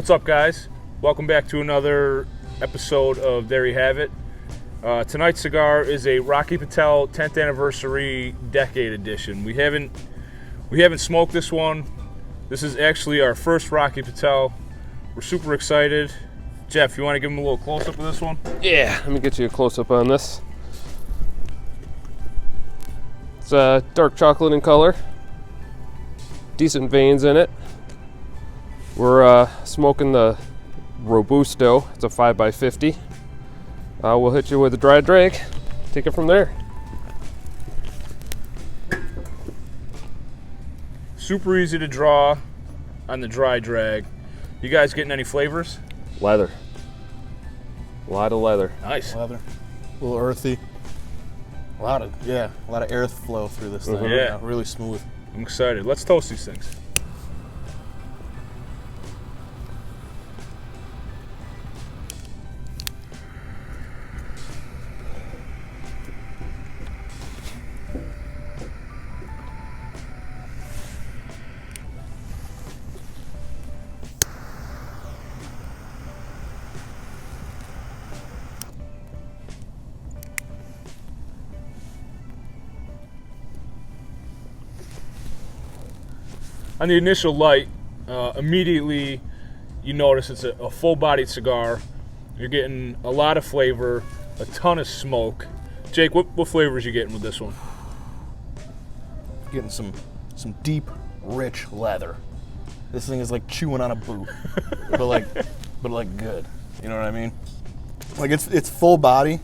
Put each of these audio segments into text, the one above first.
What's up, guys? Welcome back to another episode of There You Have It. Tonight's cigar is a Rocky Patel 10th Anniversary Decade Edition. We haven't smoked this one. This is actually our first Rocky Patel. We're super excited. Jeff, you want to give him a little close-up of this one? Yeah, let me get you a close-up on this. It's dark chocolate in color. Decent veins in it. We're smoking the Robusto. It's a 5x50. We'll hit you with a dry drag. Take it from there. Super easy to draw on the dry drag. You guys getting any flavors? Leather. A lot of leather. Nice. Leather. A little earthy. A lot of air flow through this thing. Yeah. Really smooth. I'm excited. Let's toast these things. On the initial light, immediately you notice it's a full-bodied cigar. You're getting a lot of flavor, a ton of smoke. Jake, what flavors are you getting with this one? Getting some deep, rich leather. This thing is like chewing on a boot, but like good. You know what I mean? Like it's full body,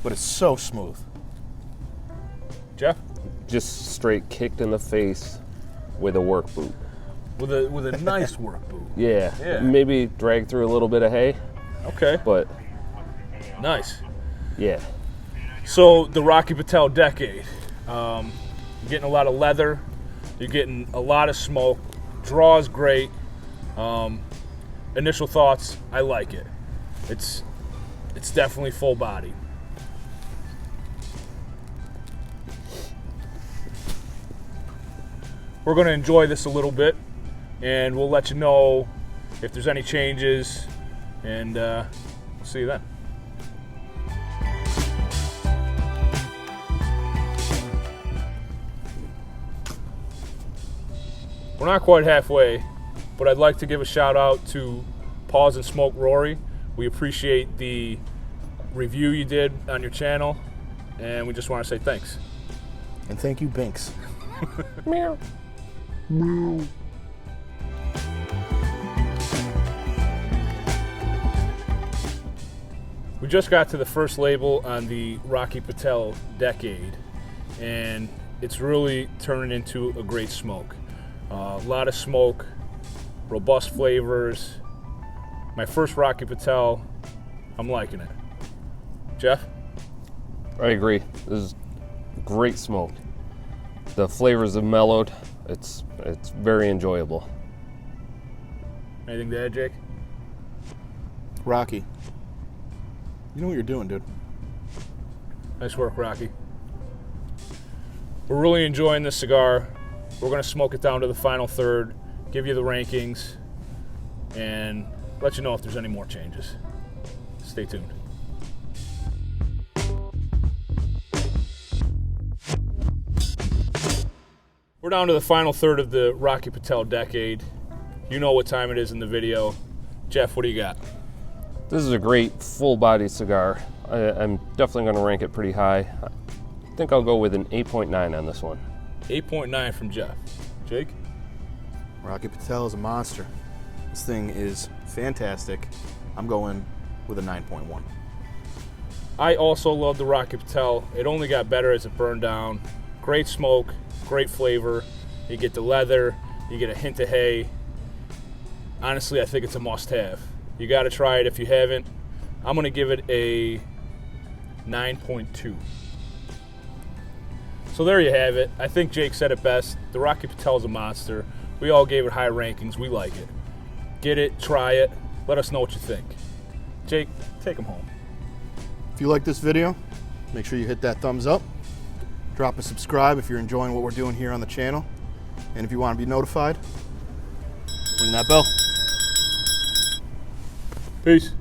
but it's so smooth. Jeff? Just straight kicked in the face with a work boot. With a nice work boot. Yeah. Maybe drag through a little bit of hay. Okay. But nice. yeah. So the Rocky Patel Decade. You're getting a lot of leather. You're getting a lot of smoke. Draw is great. Initial thoughts, I like it. It's definitely full body. We're going to enjoy this a little bit, and we'll let you know if there's any changes, and we'll see you then. We're not quite halfway, but I'd like to give a shout out to Pause and Smoke Rory. We appreciate the review you did on your channel, and we just want to say thanks. And thank you, Binks. Meow. We just got to the first label on the Rocky Patel Decade, and it's really turning into a great smoke. A lot of smoke, robust flavors. My first Rocky Patel, I'm liking it. Jeff? I agree. This is great smoke. The flavors have mellowed. It's very enjoyable. Anything to add, Jake? Rocky. You know what you're doing, dude. Nice work, Rocky. We're really enjoying this cigar. We're going to smoke it down to the final third, give you the rankings, and let you know if there's any more changes. Stay tuned. We're down to the final third of the Rocky Patel Decade. You know what time it is in the video. Jeff, what do you got? This is a great full-body cigar. I'm definitely going to rank it pretty high. I think I'll go with an 8.9 on this one. 8.9 from Jeff. Jake? Rocky Patel is a monster. This thing is fantastic. I'm going with a 9.1. I also love the Rocky Patel. It only got better as it burned down. Great smoke, great flavor. You get the leather, you get a hint of hay. Honestly, I think it's a must-have. You got to try it if you haven't. I'm going to give it a 9.2. So there you have it. I think Jake said it best. The Rocky Patel is a monster. We all gave it high rankings. We like it. Get it, try it. Let us know what you think. Jake, take them home. If you like this video, make sure you hit that thumbs up. Drop a subscribe if you're enjoying what we're doing here on the channel. And if you want to be notified, ring that bell. Peace.